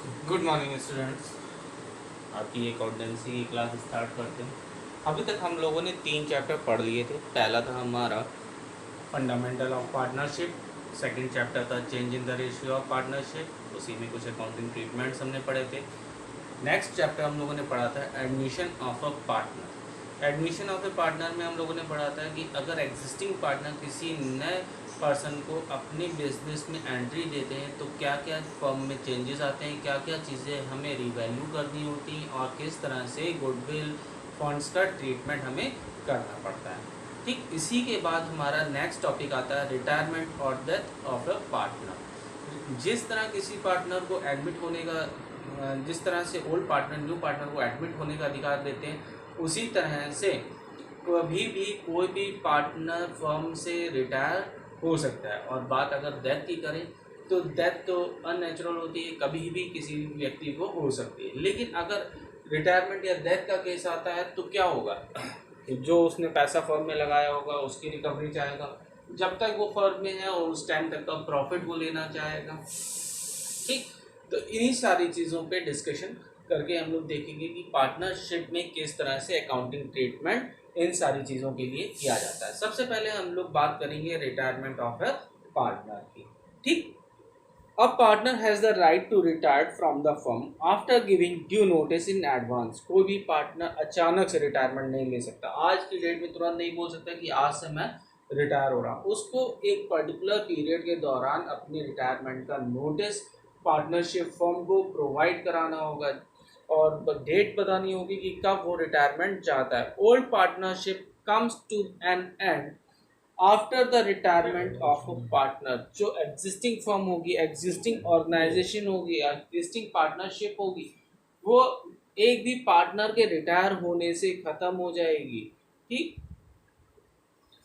Good morning students. आपकी accountancy की class start करते हैं। अभी तक हम लोगों ने 3 चैप्टर पढ़ लिए थे। पहला था हमारा fundamental of partnership, second chapter था change in the ratio of partnership, उसी में कुछ अकाउंटिंग ट्रीटमेंट्स हमने पढ़े थे। नेक्स्ट चैप्टर हम लोगों ने पढ़ा था admission of a partner. Admission of A partner में हम लोगों ने पढ़ा था कि अगर एग्जिस्टिंग पार्टनर किसी नए पर्सन को अपने बिजनेस में एंट्री देते हैं तो क्या क्या फर्म में चेंजेस आते हैं, क्या क्या चीज़ें हमें रिवैल्यू करनी होती हैं और किस तरह से गुडविल फंड्स का ट्रीटमेंट हमें करना पड़ता है। ठीक इसी के बाद हमारा नेक्स्ट टॉपिक आता है रिटायरमेंट और डेथ ऑफ अ पार्टनर। जिस तरह किसी पार्टनर को एडमिट होने का जिस तरह से ओल्ड पार्टनर न्यू पार्टनर को एडमिट होने का अधिकार देते हैं, उसी तरह से कभी भी कोई भी पार्टनर फर्म से रिटायर हो सकता है। और बात अगर डेथ की करें तो डेथ तो अननेचुरल होती है, कभी भी किसी व्यक्ति को हो सकती है। लेकिन अगर रिटायरमेंट या डेथ का केस आता है तो क्या होगा कि जो उसने पैसा फर्म में लगाया होगा उसकी रिकवरी चाहेगा, जब तक वो फर्म में है और उस टाइम तक का प्रॉफिट वो लेना चाहेगा। ठीक, तो इन्हीं सारी चीज़ों पे डिस्कशन करके हम लोग देखेंगे कि पार्टनरशिप में किस तरह से अकाउंटिंग ट्रीटमेंट इन सारी चीज़ों के लिए किया जाता है। सबसे पहले हम लोग बात करेंगे रिटायरमेंट ऑफ अ पार्टनर की। ठीक, a partner has the right to retire from the firm after giving due notice in advance. कोई भी पार्टनर अचानक से रिटायरमेंट नहीं ले सकता। आज की डेट में तुरंत नहीं बोल सकता कि आज से मैं रिटायर हो रहा हूँ। उसको एक पर्टिकुलर पीरियड के दौरान अपनी रिटायरमेंट का नोटिस पार्टनरशिप फर्म को प्रोवाइड कराना होगा और डेट बतानी होगी कि कब वो रिटायरमेंट चाहता है। Old partnership comes to an end after the retirement of a partner. जो एग्जिस्टिंग फर्म होगी, एग्जिस्टिंग ऑर्गेनाइजेशन होगी, एग्जिस्टिंग पार्टनरशिप होगी, वो एक भी पार्टनर के रिटायर होने से खत्म हो जाएगी। ठीक,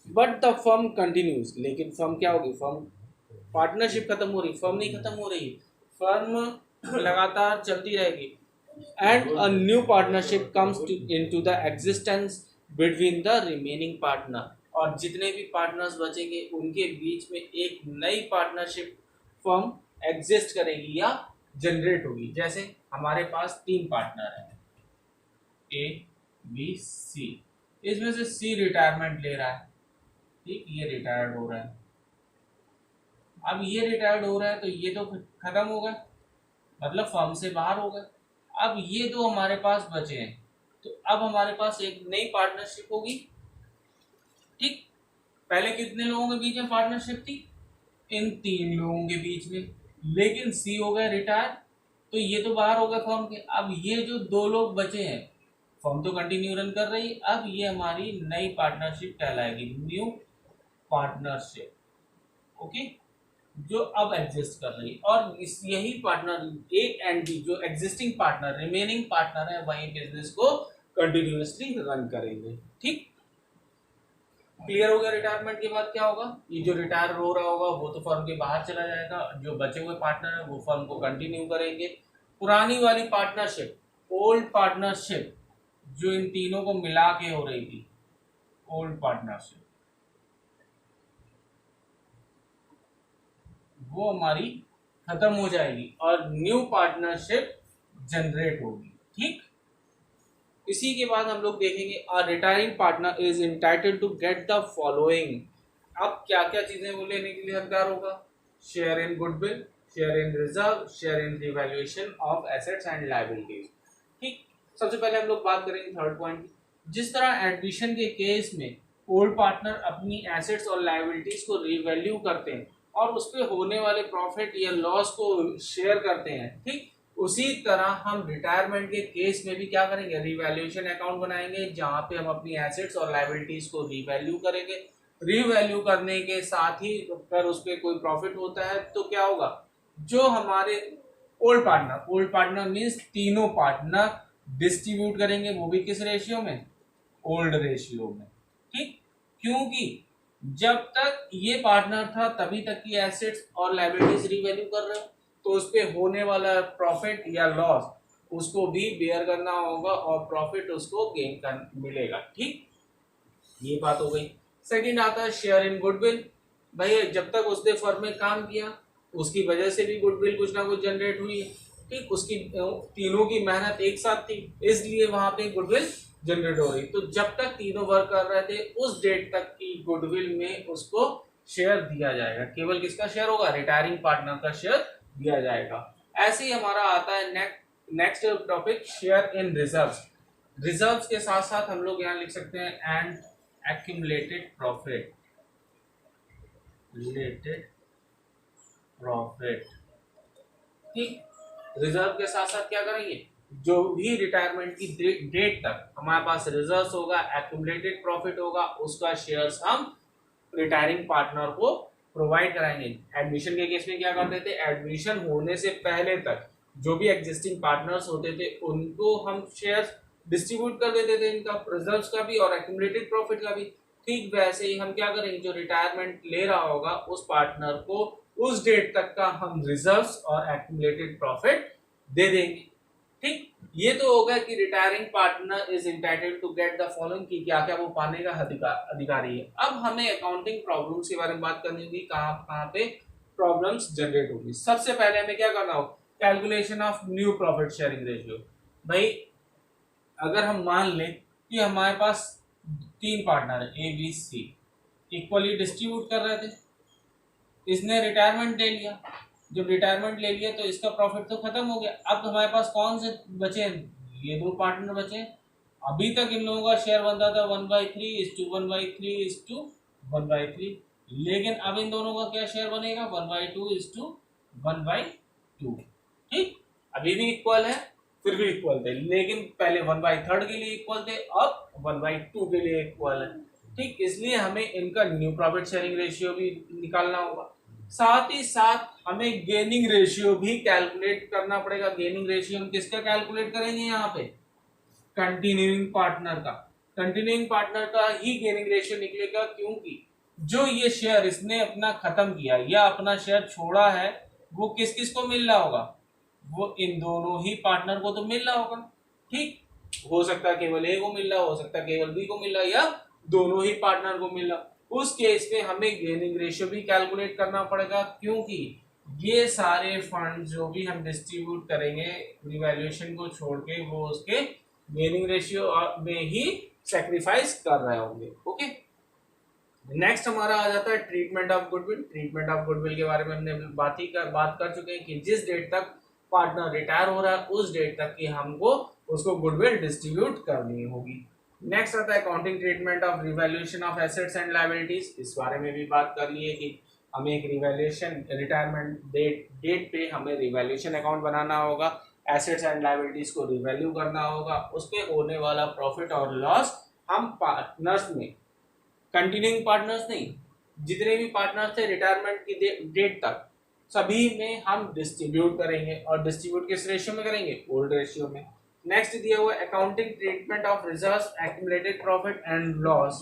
बट द फर्म कंटिन्यूज। लेकिन फर्म क्या होगी, फर्म पार्टनरशिप खत्म हो रही, फर्म नहीं खत्म हो रही, फर्म लगातार चलती रहेगी। And a new partnership comes into the existence between the remaining partner. और जितने भी पार्टनर्स बचेंगे उनके बीच में एक नई पार्टनरशिप फर्म एग्जिस्ट करेगी या जनरेट होगी। जैसे हमारे पास 3 पार्टनर हैं, ए बी सी। इसमें से सी रिटायरमेंट ले रहा है। ठीक, ये रिटायर्ड हो रहा है। अब ये रिटायर्ड हो रहा है तो ये तो खत्म हो गया, मतलब फर्म से बाहर हो गए। अब ये दो हमारे पास बचे हैं, तो अब हमारे पास एक नई पार्टनरशिप होगी। ठीक, पहले कितने लोगों के बीच में पार्टनरशिप थी, इन 3 लोगों के बीच में। लेकिन सी हो गया रिटायर, तो ये तो बाहर हो गए फर्म के। अब ये जो 2 लोग बचे हैं, फर्म तो कंटिन्यू रन कर रही, अब ये हमारी नई पार्टनरशिप कहलाएगी, न्यू पार्टनरशिप। ओके, जो अब एग्जिस्ट कर रही है। और इस यही पार्टनर ए एंड बी जो एग्जिस्टिंग पार्टनर रिमेनिंग पार्टनर है वही बिजनेस को कंटिन्यूअसली रन करेंगे। ठीक, क्लियर हो गया। रिटायरमेंट के बाद क्या होगा, ये जो रिटायर हो रहा होगा वो तो फर्म के बाहर चला जाएगा, जो बचे हुए पार्टनर है वो फर्म को कंटिन्यू करेंगे। पुरानी वाली पार्टनरशिप ओल्ड पार्टनरशिप जो इन तीनों को मिला के हो रही थी, ओल्ड पार्टनरशिप वो हमारी खत्म हो जाएगी और न्यू पार्टनरशिप जनरेट होगी। ठीक, इसी के बाद हम लोग देखेंगे a retiring partner is entitled to get the following. अब क्या क्या चीजें वो लेने के लिए हकदार होगा, share in goodwill, share in reserve, share in revaluation of assets and liabilities. ठीक, सबसे पहले हम लोग बात करेंगे थर्ड पॉइंट की। जिस तरह एडमिशन के केस में ओल्ड पार्टनर अपनी एसेट्स और लायबिलिटीज को रिवैल्यू करते हैं और उस पर होने वाले प्रॉफिट या लॉस को शेयर करते हैं, ठीक उसी तरह हम रिटायरमेंट के केस में भी क्या करेंगे, रिवैल्यूएशन अकाउंट बनाएंगे जहां पे हम अपनी एसेट्स और लायबिलिटीज को रिवैल्यू करेंगे। रिवैल्यू करने के साथ ही अगर उस पर कोई प्रॉफिट होता है तो क्या होगा, जो हमारे ओल्ड पार्टनर मीन्स तीनों पार्टनर डिस्ट्रीब्यूट करेंगे, वो भी किस रेशियो में, ओल्ड रेशियो में। ठीक, क्योंकि जब तक ये पार्टनर था तभी तक की एसेट्स और लायबिलिटीज रिवैल्यू कर रहे हो, तो उस पर होने वाला प्रॉफिट या लॉस उसको भी बेयर करना होगा और प्रॉफिट उसको गेन कर मिलेगा। ठीक, ये बात हो गई। सेकंड आता है शेयर इन गुडविल। भाई जब तक उसने फर्म में काम किया उसकी वजह से भी गुडविल कुछ ना कुछ जनरेट हुई है। ठीक, उसकी तीनों की मेहनत एक साथ थी, इसलिए वहां पे गुडविल जनरेट हो रही। तो जब तक तीनों वर्क कर रहे थे उस डेट तक की गुडविल में उसको शेयर दिया जाएगा। केवल किसका शेयर होगा? रिटायरिंग पार्टनर का शेयर दिया जाएगा। ऐसे ही हमारा आता है next topic, share in reserves. Reserves के साथ साथ हम लोग यहाँ लिख सकते हैं and accumulated profit, related profit. ठीक, रिजर्व के साथ साथ क्या करेंगे? जो भी रिटायरमेंट की डेट तक हमारे पास रिजर्व होगा, एक्यूमुलेटेड प्रॉफिट होगा, उसका शेयर्स हम रिटायरिंग पार्टनर को प्रोवाइड कराएंगे। एडमिशन के केस में क्या करते थे? एडमिशन होने से पहले तक जो भी एग्जिस्टिंग पार्टनर्स होते थे उनको हम शेयर्स डिस्ट्रीब्यूट कर देते थे, इनका रिजर्व्स का भी और एक्यूमुलेटेड प्रॉफिट का भी। ठीक वैसे ही हम क्या करेंगे? जो रिटायरमेंट ले रहा होगा उस पार्टनर को उस डेट तक का हम रिजर्व्स और एक्यूमुलेटेड प्रॉफिट दे देंगे। ठीक, ये तो होगा कि retiring partner is entitled to get the following, की क्या क्या वो पाने का अधिकारी है। अब हमें अकाउंटिंग प्रॉब्लम्स के बारे में बात करनी होगी, कहाँ कहाँ पे प्रॉब्लम्स जनरेट होगी। सबसे पहले हमें क्या करना होगा? Calculation of new profit sharing ratio. भाई अगर हम मान लें कि हमारे पास तीन पार्टनर है A B C, equally distribute कर रहे थे, इसने रिटायरमेंट ले लिया, जब रिटायरमेंट ले लिया तो इसका प्रॉफिट तो खत्म हो गया। अब हमारे पास कौन से बचे? ये दो पार्टनर बचे। अभी तक इन लोगों का शेयर बनता था 1/3:1/3:1/3, लेकिन अब इन दोनों का क्या शेयर बनेगा? 1/2:1/2। ठीक, अभी भी इक्वल है, फिर भी इक्वल थे, लेकिन पहले 1/3 के लिए इक्वल थे, अब 1/2 के लिए इक्वल है। ठीक, इसलिए हमें इनका न्यू प्रॉफिट शेयरिंग रेशियो भी निकालना होगा। साथ ही साथ हमें गेनिंग रेशियो भी कैलकुलेट करना पड़ेगा। गेनिंग रेशियो हम किसका कैलकुलेट करेंगे? यहाँ पे कंटिन्यूइंग पार्टनर का। कंटिन्यूइंग पार्टनर का ही गेनिंग रेशियो निकलेगा, क्योंकि जो ये शेयर इसने अपना खत्म किया या अपना शेयर छोड़ा है वो किस किस को मिल रहा होगा? वो इन दोनों ही पार्टनर को तो मिल रहा होगा। ठीक, हो सकता है केवल ए को मिल रहा, हो सकता है केवल बी को मिल रहा, या दोनों ही पार्टनर को मिल रहा। उस केस में हमें गेनिंग रेशियो भी कैलकुलेट करना पड़ेगा, क्योंकि ये सारे फंड जो भी हम डिस्ट्रीब्यूट करेंगे रिवैल्यूएशन को छोड़ के, वो उसके गेनिंग रेशियो में ही सेक्रीफाइस कर रहे होंगे। ओके, नेक्स्ट हमारा आ जाता है treatment of goodwill. Treatment of goodwill के बारे में हमने बात कर चुके हैं कि जिस डेट तक पार्टनर रिटायर हो रहा है उस डेट तक की हमको उसको गुडविल डिस्ट्रीब्यूट करनी होगी। नेक्स्ट आता है accounting treatment of revaluation of assets and liabilities. इस बारे में भी बात कर ली है कि हमें एक रिवैल्यूएशन रिटायरमेंट डेट पे हमें रिवैल्यूएशन अकाउंट बनाना होगा, एसेट्स एंड लायबिलिटीज को रिवैल्यू करना होगा, उसके होने वाला प्रॉफिट और लॉस हम पार्टनर्स में, कंटिन्यूइंग पार्टनर्स नहीं, जितने भी पार्टनर्स थे रिटायरमेंट की डेट तक सभी में हम डिस्ट्रीब्यूट करेंगे। और डिस्ट्रीब्यूट किस रेशियो में करेंगे? ओल्ड रेशियो में। नेक्स्ट दिया हुआ accounting treatment of reserves, accumulated profit and loss.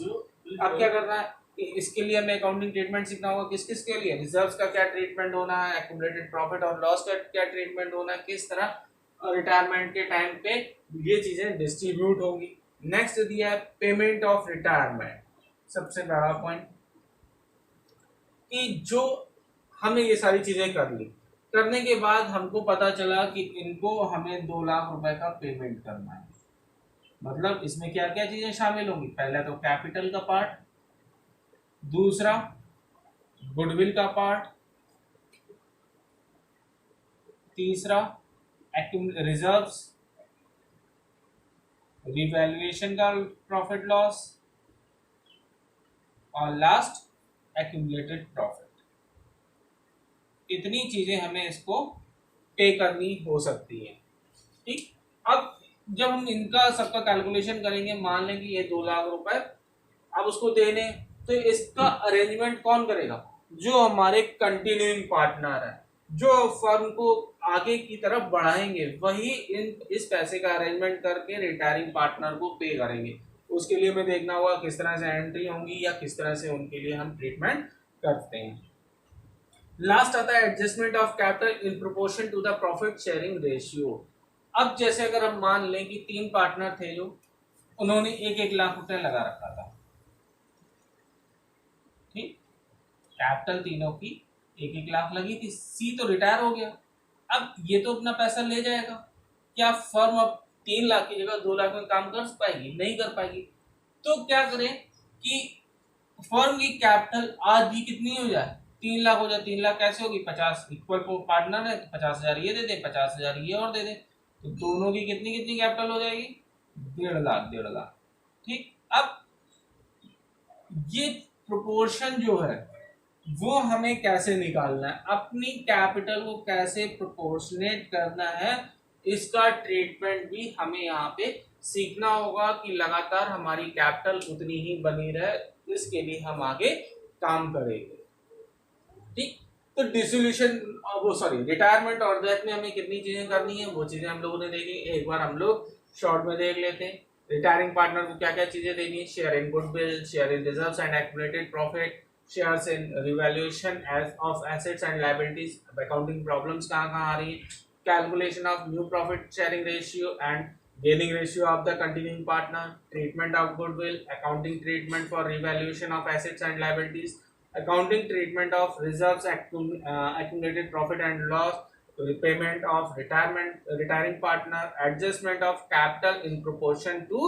अब क्या करना है? इसके लिए हमें अकाउंटिंग ट्रीटमेंट सीखना होगा। किस किस के लिए? रिजर्व्स का क्या ट्रीटमेंट होना है, एक्यूमुलेटेड प्रॉफिट और लॉस का क्या ट्रीटमेंट होना है, किस तरह रिटायरमेंट के टाइम पे ये चीजें डिस्ट्रीब्यूट होंगी। नेक्स्ट दिया है पेमेंट ऑफ रिटायरमेंट। सबसे बड़ा पॉइंट कि जो हमने ये सारी चीजें कर ली, करने के बाद हमको पता चला कि इनको हमें 2 लाख रुपए का पेमेंट करना है। मतलब इसमें क्या क्या चीजें शामिल होंगी? पहला तो कैपिटल का पार्ट, दूसरा गुडविल का पार्ट, तीसरा रिजर्व्स, रिवैल्यूएशन का प्रॉफिट लॉस, और लास्ट एक्यूमुलेटेड प्रॉफिट। इतनी चीजें हमें इसको पे करनी हो सकती है। ठीक, अब जब हम इनका सबका कैलकुलेशन करेंगे, मान लें कि ये 2 लाख रुपए अब उसको देने, तो इसका अरेंजमेंट कौन करेगा? जो हमारे कंटिन्यूइंग पार्टनर है, जो फर्म को आगे की तरफ बढ़ाएंगे, वही इस पैसे का अरेंजमेंट करके रिटायरिंग पार्टनर को पे करेंगे। उसके लिए हमें देखना होगा किस तरह से एंट्री होंगी या किस तरह से उनके लिए हम ट्रीटमेंट करते हैं। लास्ट आता है adjustment of capital in proportion to the profit sharing ratio. अब जैसे अगर हम मान लें कि 3 पार्टनर थे, जो उन्होंने 1-1 लाख रुपए लगा रखा था। ठीक, कैपिटल तीनों की 1-1 लाख लगी थी। सी तो रिटायर हो गया, अब ये तो अपना पैसा ले जाएगा, क्या फर्म अब 3 लाख की जगह 2 लाख में काम कर पाएगी? नहीं कर पाएगी। तो क्या करें कि फर्म की कैपिटल आधी कितनी हो जाए, 3 लाख हो जाए। 3 लाख कैसे होगी, 50 इक्वल पार्टनर है तो 50,000 ये दे दे, 50,000 ये और दे दे, तो दोनों की कितनी कितनी कैपिटल हो जाएगी, 1.5 लाख 1.5 लाख। ठीक, अब ये प्रोपोर्शन जो है वो हमें कैसे निकालना है, अपनी कैपिटल को कैसे प्रोपोर्शनेट करना है, इसका ट्रीटमेंट भी हमें यहाँ पे सीखना होगा कि लगातार हमारी कैपिटल उतनी ही बनी रहे, इसके लिए हम आगे काम करेंगे। ठीक, तो डिसोल्यूशन, वो सॉरी रिटायरमेंट और डेथ में हमें कितनी चीजें करनी है वो चीजें हम लोगों ने देखी, एक बार हम लोग शॉर्ट में देख लेते हैं। रिटायरिंग पार्टनर को क्या क्या चीजें देनी है, share in goodwill, share in reserves and accumulated profit, shares in revaluation of assets and liabilities, accounting problems कहाँ कहाँ आ रही है, calculation of new profit sharing ratio and gaining ratio of the continuing partner, treatment of goodwill, accounting treatment for revaluation of assets and liabilities, accounting treatment of reserves, accumulated profit and loss, repayment of retiring partner, adjustment of capital in proportion to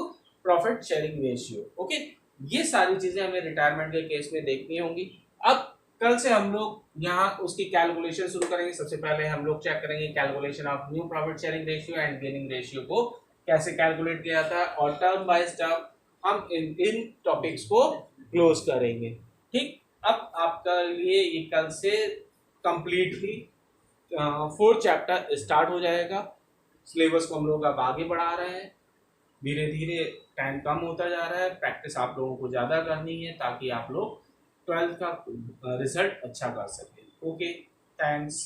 profit sharing ratio। Okay, ये सारी चीजें हमें retirement के case में देखनी होंगी। अब कल से हम लोग यहाँ उसकी कैलकुलेशन शुरू करेंगे। सबसे पहले हम लोग चेक करेंगे calculation of new profit sharing ratio and gaining ratio को कैसे कैलकुलेट किया था, और टर्म बाय टर्म हम इन टॉपिक्स को क्लोज करेंगे। ठीक, अब आपका लिए ये कल से कंप्लीटली 4th चैप्टर स्टार्ट हो जाएगा। सिलेबस को हम लोग अब आगे बढ़ा रहे हैं, धीरे धीरे टाइम कम होता जा रहा है, प्रैक्टिस आप लोगों को ज़्यादा करनी है ताकि आप लोग 12th का रिजल्ट अच्छा कर सकें। Okay, thanks.